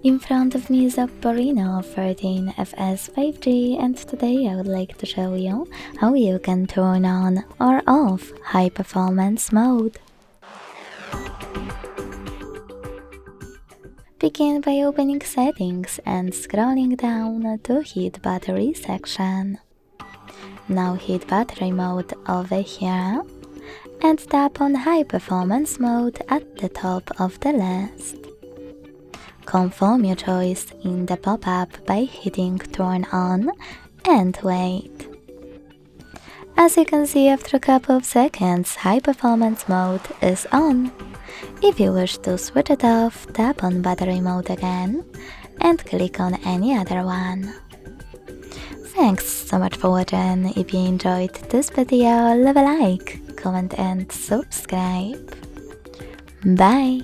In front of me is OPPO Reno13 FS 5G, and today I would like to show you how you can turn on or off high performance mode. Begin by opening settings and scrolling down to hit battery section. Now hit battery mode over here and tap on high performance mode at the top of the list. Confirm your choice in the pop-up by hitting turn on and wait. As you can see, after a couple of seconds, high performance mode is on. If you wish to switch it off, tap on battery mode again and click on any other one. Thanks so much for watching. If you enjoyed this video, leave a like, comment and subscribe. Bye!